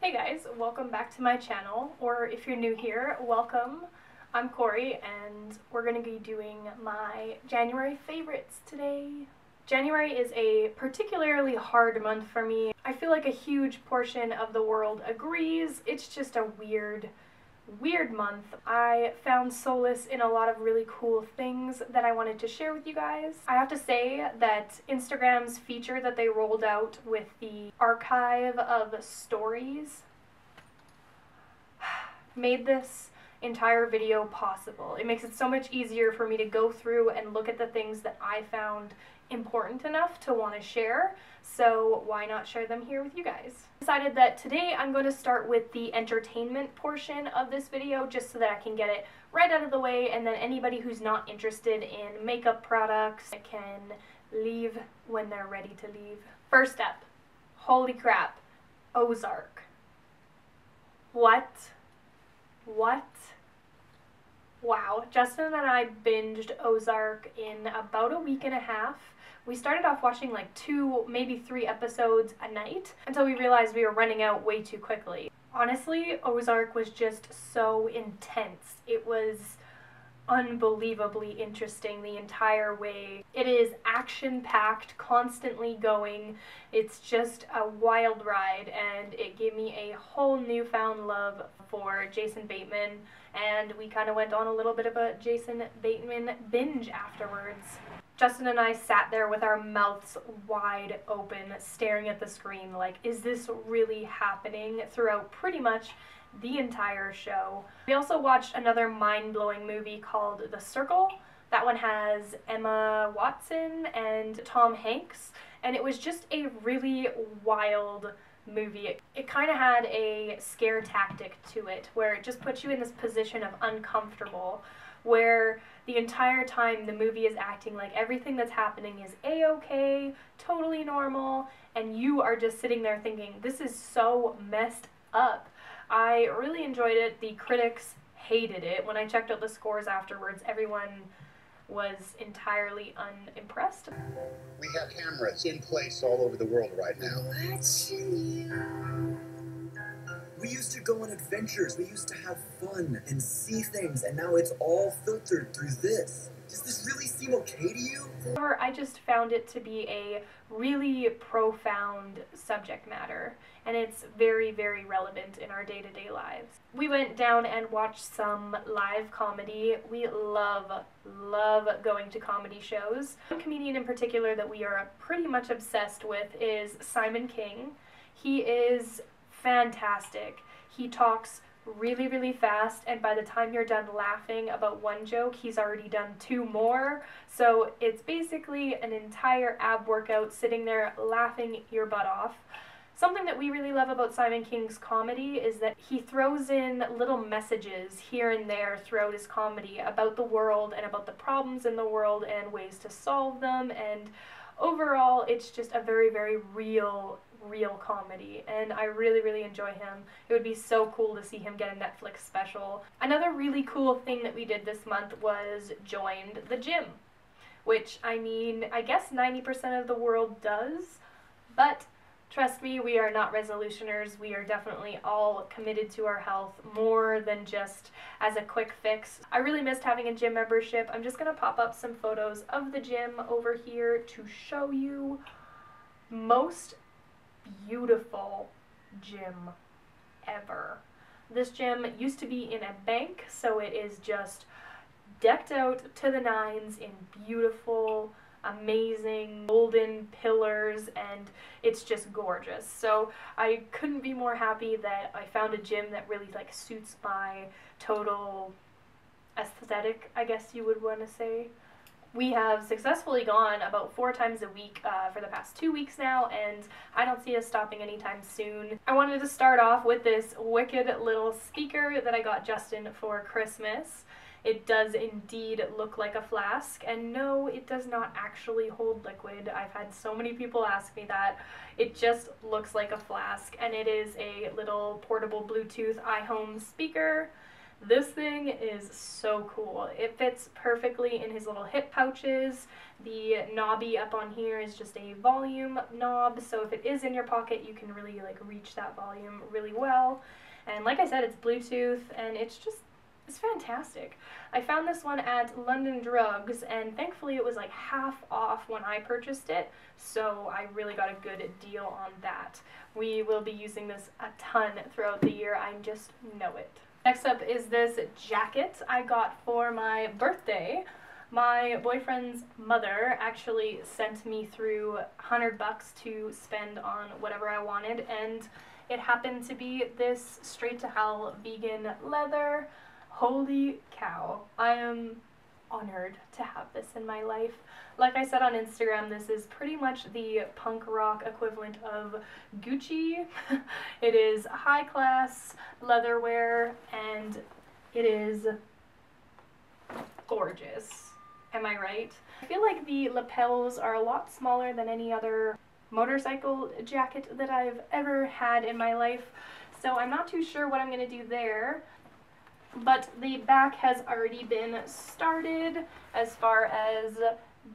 Hey guys, welcome back to my channel, or if you're new here, welcome. I'm Corey and we're going to be doing my January favorites today. January is a particularly hard month for me. I feel like a huge portion of the world agrees. It's just a weird month. I found solace in a lot of really cool things that I wanted to share with you guys. I have to say that Instagram's feature that they rolled out with the archive of stories made this entire video possible. It makes it so much easier for me to go through and look at the things that I found important enough to want to share, so why not share them here with you guys? I decided that today I'm going to start with the entertainment portion of this video just so that I can get it right out of the way, and then anybody who's not interested in makeup products can leave when they're ready to leave. First up, holy crap, OZARK. What? Wow, Justin and I binged OZARK in about a week and a half. We started off watching like 2, maybe 3 episodes a night until we realized we were running out way too quickly. Honestly, OZARK was just so intense. It was unbelievably interesting the entire way. It is action-packed, constantly going. It's just a wild ride, and it gave me a whole newfound love for Jason Bateman, and we kind of went on a little bit of a Jason Bateman binge afterwards. Justin and I sat there with our mouths wide open, staring at the screen like, is this really happening, throughout pretty much the entire show. We also watched another mind-blowing movie called The Circle. That one has Emma Watson and Tom Hanks, and it was just a really wild movie. It kind of had a scare tactic to it, where it just puts you in this position of uncomfortable, where the entire time the movie is acting like everything that's happening is a-okay, totally normal, and you are just sitting there thinking, this is so messed up. I really enjoyed it. The critics hated it. When I checked out the scores afterwards, everyone was entirely unimpressed. We have cameras in place all over the world right now. Watching you. We used to go on adventures, we used to have fun and see things, and now it's all filtered through this. Does this really seem okay to you? However, I just found it to be a really profound subject matter, and it's very, very relevant in our day-to-day lives. We went down and watched some live comedy. We love going to comedy shows. One comedian in particular that we are pretty much obsessed with is Simon King. He is fantastic. He talks really, really fast, and by the time you're done laughing about one joke, he's already done 2 more. So it's basically an entire ab workout sitting there laughing your butt off. Something that we really love about Simon King's comedy is that he throws in little messages here and there throughout his comedy about the world and about the problems in the world and ways to solve them, and overall it's just a very, very real comedy, and I really, really enjoy him. It would be so cool to see him get a Netflix special. Another really cool thing that we did this month was joined the gym, which, I mean, I guess 90% of the world does, but trust me, we are not resolutioners. We are definitely all committed to our health more than just as a quick fix. I really missed having a gym membership. I'm just going to pop up some photos of the gym over here to show you. Most beautiful gym ever. This gym used to be in a bank, so it is just decked out to the nines in beautiful, amazing golden pillars, and it's just gorgeous. So I couldn't be more happy that I found a gym that really like suits my total aesthetic, I guess you would want to say. We have successfully gone about 4 times a week for the past 2 weeks now, and I don't see us stopping anytime soon. I wanted to start off with this wicked little speaker that I got Justin for Christmas. It does indeed look like a flask, and no, it does not actually hold liquid. I've had so many people ask me that. It just looks like a flask, and it is a little portable Bluetooth IHOME speaker This thing is so cool. It fits perfectly in his little hip pouches. The knobby up on here is just a volume knob, so if it is in your pocket, you can really like reach that volume really well. And like I said, it's Bluetooth, and it's fantastic. I found this one at London Drugs, and thankfully it was like half off when I purchased it, so I really got a good deal on that. We will be using this a ton throughout the year, I just know it. Next up is this jacket I got for my birthday. My boyfriend's mother actually sent me through $100 to spend on whatever I wanted, and it happened to be this straight to hell vegan leather. Holy cow. I am honored to have this in my life. Like I said on Instagram, this is pretty much the punk rock equivalent of Gucci. It is high class leatherwear, and it is gorgeous. Am I right? I feel like the lapels are a lot smaller than any other motorcycle jacket that I've ever had in my life, so I'm not too sure what I'm going to do there. But the back has already been started as far as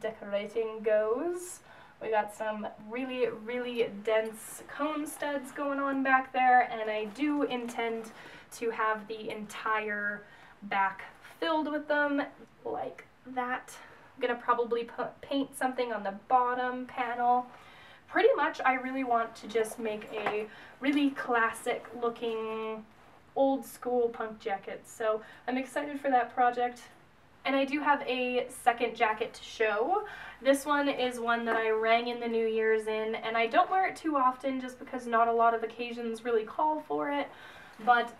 decorating goes. We got some really, really dense cone studs going on back there, and I do intend to have the entire back filled with them like that. I'm gonna probably paint something on the bottom panel. Pretty much I really want to just make a really classic looking old school punk jacket, so I'm excited for that project. And I do have a second jacket to show. This one is one that I rang in the New Year's in, and I don't wear it too often just because not a lot of occasions really call for it, but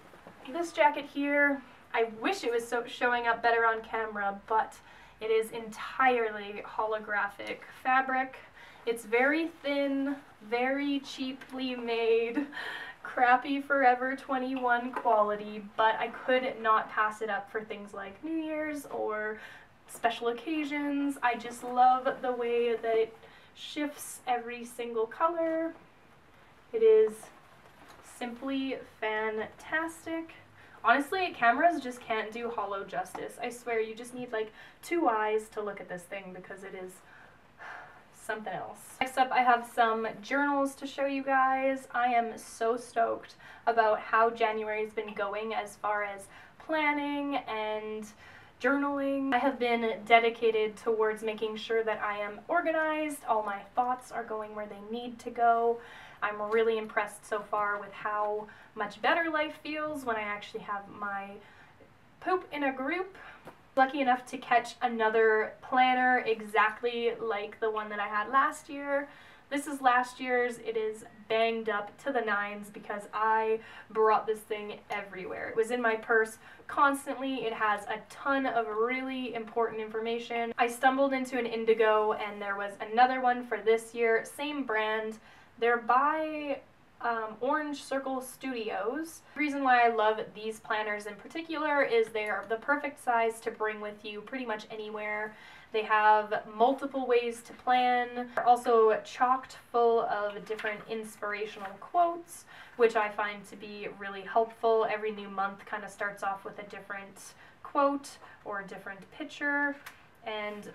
this jacket here, I wish it was showing up better on camera, but it is entirely holographic fabric. It's very thin, very cheaply made, crappy Forever 21 quality, but I could not pass it up for things like New Year's or special occasions. I just love the way that it shifts every single color. It is simply fantastic. Honestly, cameras just can't do holo justice. I swear, you just need like 2 eyes to look at this thing because it is something else. Next up, I have some journals to show you guys. I am so stoked about how January's been going as far as planning and journaling. I have been dedicated towards making sure that I am organized, all my thoughts are going where they need to go. I'm really impressed so far with how much better life feels when I actually have my poop in a group. Lucky enough to catch another planner exactly like the one that I had last year. This is last year's. It is banged up to the nines because I brought this thing everywhere. It was in my purse constantly. It has a ton of really important information. I stumbled into an indigo, and there was another one for this year, same brand. They're by Orange Circle Studios. The reason why I love these planners in particular is they are the perfect size to bring with you pretty much anywhere. They have multiple ways to plan. They're also chocked full of different inspirational quotes, which I find to be really helpful. Every new month kind of starts off with a different quote or a different picture, and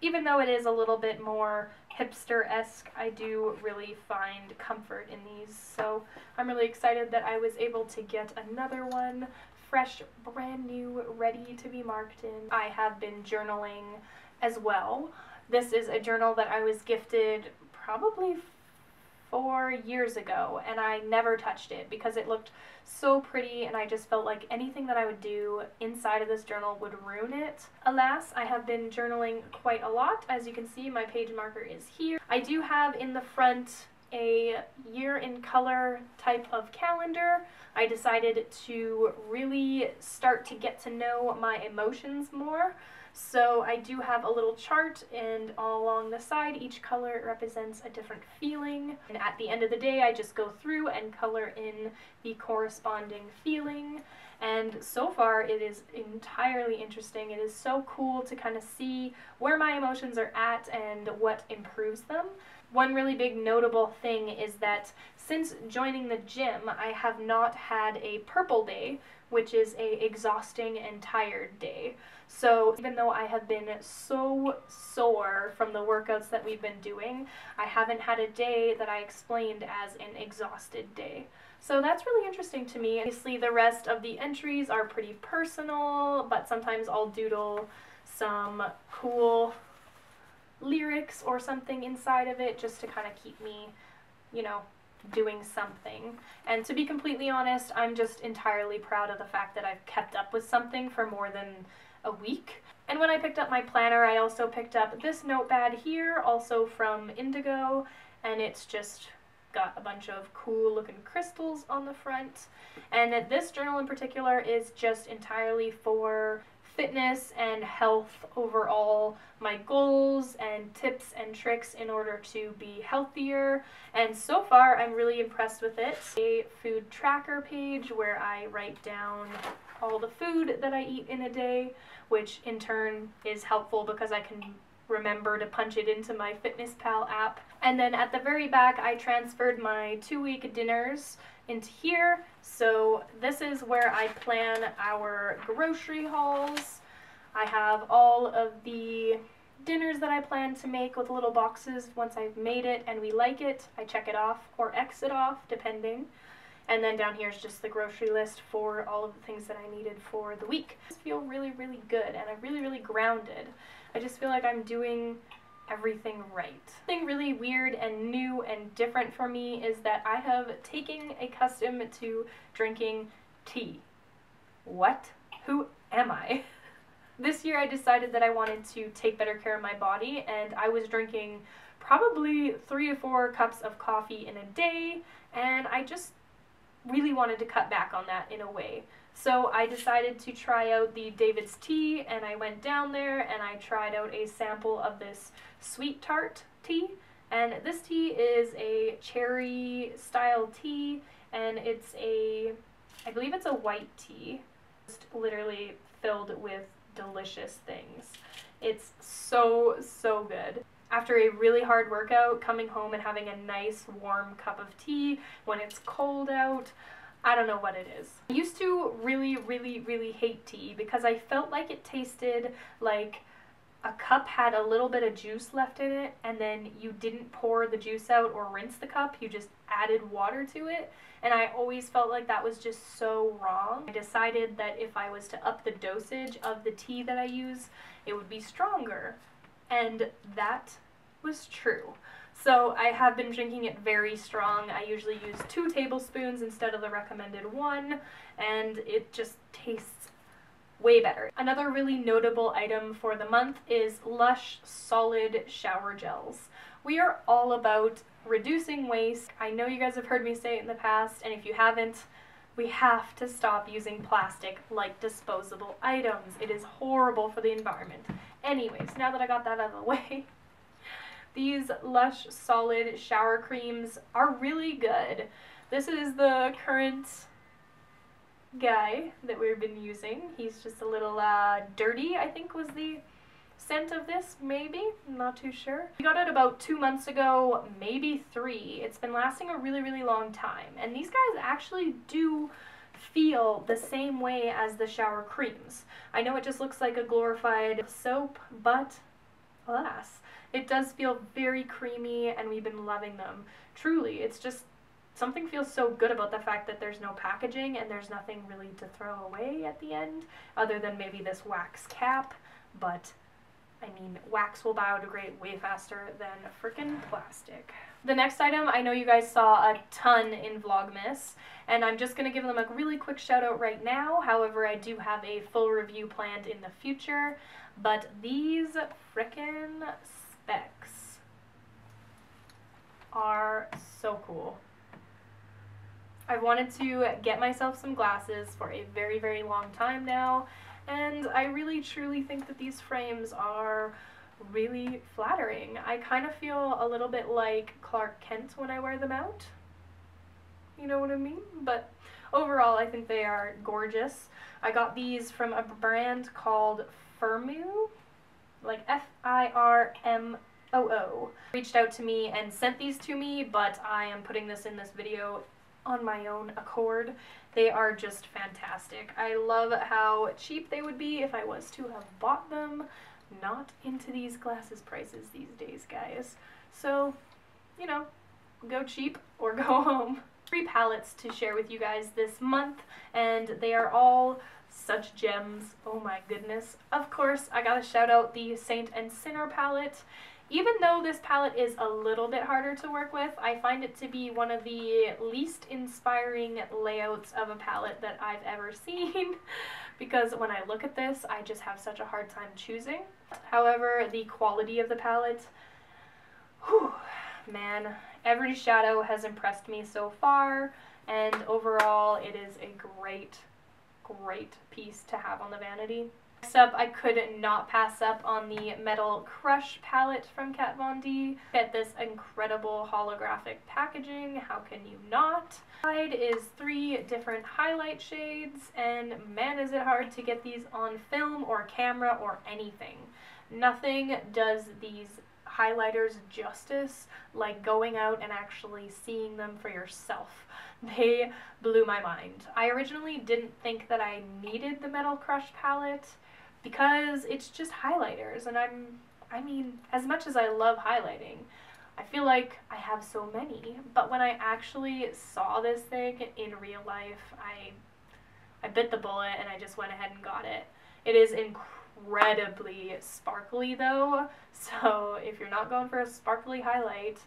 even though it is a little bit more hipster-esque, I do really find comfort in these, so I'm really excited that I was able to get another one, fresh, brand new, ready to be marked in. I have been journaling as well. This is a journal that I was gifted probably 4 years ago, and I never touched it because it looked so pretty, and I just felt like anything that I would do inside of this journal would ruin it. Alas, I have been journaling quite a lot. As you can see, my page marker is here. I do have in the front a year in color type of calendar. I decided to really start to get to know my emotions more. So I do have a little chart, and all along the side, each color represents a different feeling. And at the end of the day, I just go through and color in the corresponding feeling. And so far, it is entirely interesting. It is so cool to kind of see where my emotions are at and what improves them. One really big notable thing is that since joining the gym, I have not had a purple day, which is a exhausting and tired day. So even though I have been so sore from the workouts that we've been doing, I haven't had a day that I explained as an exhausted day. So that's really interesting to me. Obviously the rest of the entries are pretty personal, but sometimes I'll doodle some cool lyrics or something inside of it just to kind of keep me, you know, doing something. And to be completely honest, I'm just entirely proud of the fact that I've kept up with something for more than a week. And when I picked up my planner, I also picked up this notepad here, also from Indigo, and it's just got a bunch of cool looking crystals on the front. And this journal in particular is just entirely for fitness and health overall, my goals and tips and tricks in order to be healthier, and so far I'm really impressed with it. A food tracker page where I write down all the food that I eat in a day, which in turn is helpful because I can remember to punch it into my FitnessPal app. And then at the very back I transferred my 2-week dinners into here. So this is where I plan our grocery hauls. I have all of the dinners that I plan to make with little boxes. Once I've made it and we like it, I check it off or X it off depending. And then down here is just the grocery list for all of the things that I needed for the week. I just feel really, really good and I'm really, really grounded. I just feel like I'm doing everything right. Something really weird and new and different for me is that I have taken a custom to drinking tea. What? Who am I? This year I decided that I wanted to take better care of my body, and I was drinking probably 3 to 4 cups of coffee in a day, and I just really wanted to cut back on that in a way. So I decided to try out the David's tea, and I went down there and I tried out a sample of this sweet tart tea. And this tea is a cherry style tea, and it's I believe it's a white tea, just literally filled with delicious things. It's so, so good. After a really hard workout, coming home and having a nice warm cup of tea when it's cold out, I don't know what it is. I used to really, really, really hate tea because I felt like it tasted like a cup had a little bit of juice left in it, and then you didn't pour the juice out or rinse the cup, you just added water to it, and I always felt like that was just so wrong. I decided that if I was to up the dosage of the tea that I use, it would be stronger, and that was true. So I have been drinking it very strong. I usually use 2 tablespoons instead of the recommended 1, and it just tastes way better. Another really notable item for the month is Lush solid shower gels. We are all about reducing waste. I know you guys have heard me say it in the past, and if you haven't, we have to stop using plastic like disposable items. It is horrible for the environment. Anyways, now that I got that out of the way, these Lush solid shower creams are really good. This is the current guy that we've been using. He's just a little dirty, I think was the scent of this, maybe? I'm not too sure. We got it about 2 months ago, maybe 3. It's been lasting a really, really long time. And these guys actually do feel the same way as the shower creams. I know it just looks like a glorified soap, but alas, it does feel very creamy and we've been loving them. Truly, it's just something feels so good about the fact that there's no packaging and there's nothing really to throw away at the end, other than maybe this wax cap, but I mean, wax will biodegrade way faster than frickin' plastic. The next item, I know you guys saw a ton in Vlogmas, and I'm just going to give them a really quick shout out right now. However, I do have a full review planned in the future, but these frickin' specs are so cool. I've wanted to get myself some glasses for a very, very long time now, and I really truly think that these frames are really flattering. I kind of feel a little bit like Clark Kent when I wear them out. You know what I mean? But overall, I think they are gorgeous. I got these from a brand called FIRMOO, like F-I-R-M-O-O. Reached out to me and sent these to me, but I am putting this in this video on my own accord. They are just fantastic. I love how cheap they would be if I was to have bought them. Not into these glasses prices these days, guys. So, you know, go cheap or go home. 3 palettes to share with you guys this month, and they are all such gems. Oh my goodness. Of course, I gotta shout out the Saint and Sinner palette. Even though this palette is a little bit harder to work with, I find it to be one of the least inspiring layouts of a palette that I've ever seen, because when I look at this, I just have such a hard time choosing. However, the quality of the palette, whew, man, every shadow has impressed me so far, and overall it is a great piece to have on the vanity. Next up, I could not pass up on the Metal Crush palette from Kat Von D. Get this incredible holographic packaging, how can you not? Inside is 3 different highlight shades, and man is it hard to get these on film or camera or anything. Nothing does these highlighters justice like going out and actually seeing them for yourself. They blew my mind. I originally didn't think that I needed the Metal Crush palette because it's just highlighters, and I mean, as much as I love highlighting, I feel like I have so many, but when I actually saw this thing in real life, I bit the bullet and I just went ahead and got it. It is incredibly sparkly though, so if you're not going for a sparkly highlight,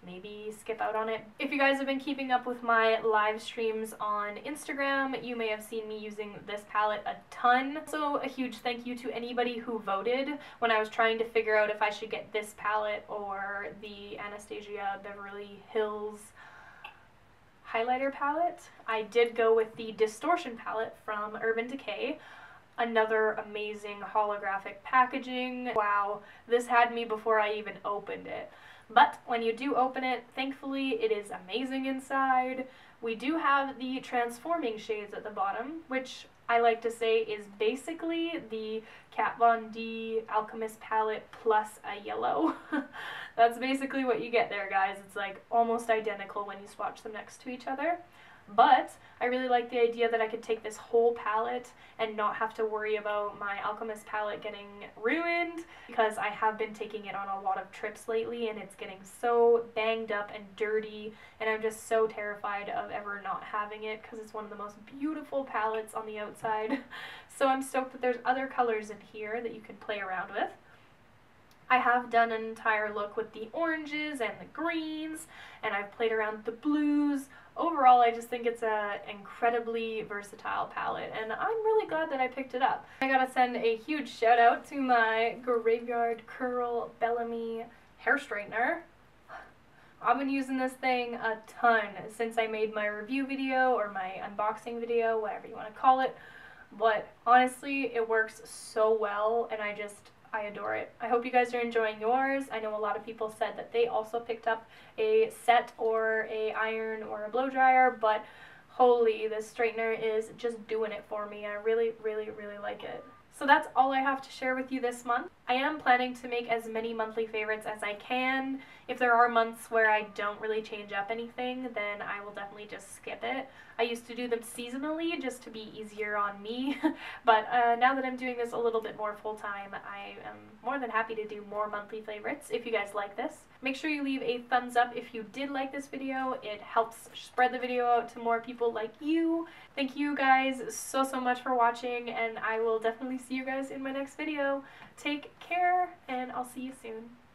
maybe skip out on it. If you guys have been keeping up with my live streams on Instagram, you may have seen me using this palette a ton. So a huge thank you to anybody who voted when I was trying to figure out if I should get this palette or the Anastasia Beverly Hills highlighter palette. I did go with the Distortion palette from Urban Decay. Another amazing holographic packaging. Wow, this had me before I even opened it. But when you do open it, thankfully it is amazing inside. We do have the transforming shades at the bottom, which I like to say is basically the Kat Von D Alchemist palette plus a yellow. That's basically what you get there, guys. It's like almost identical when you swatch them next to each other. But I really like the idea that I could take this whole palette and not have to worry about my Alchemist palette getting ruined, because I have been taking it on a lot of trips lately and it's getting so banged up and dirty, and I'm just so terrified of ever not having it because it's one of the most beautiful palettes on the outside. So I'm stoked that there's other colors in here that you can play around with. I have done an entire look with the oranges and the greens, and I've played around with the blues. Overall, I just think it's an incredibly versatile palette, and I'm really glad that I picked it up. I gotta send a huge shout out to my Graveyard Curl Bellamy hair straightener. I've been using this thing a ton since I made my review video, or my unboxing video, whatever you want to call it, but honestly, it works so well, and I adore it. I hope you guys are enjoying yours. I know a lot of people said that they also picked up a set or a iron or a blow dryer, but holy, this straightener is just doing it for me. I really like it. So that's all I have to share with you this month. I am planning to make as many monthly favorites as I can. If there are months where I don't really change up anything, then I will definitely just skip it. I used to do them seasonally just to be easier on me, but now that I'm doing this a little bit more full-time, I am more than happy to do more monthly favorites if you guys like this. Make sure you leave a thumbs up if you did like this video. It helps spread the video out to more people like you. Thank you guys so much for watching, and I will definitely see you guys in my next video. Take care, and I'll see you soon.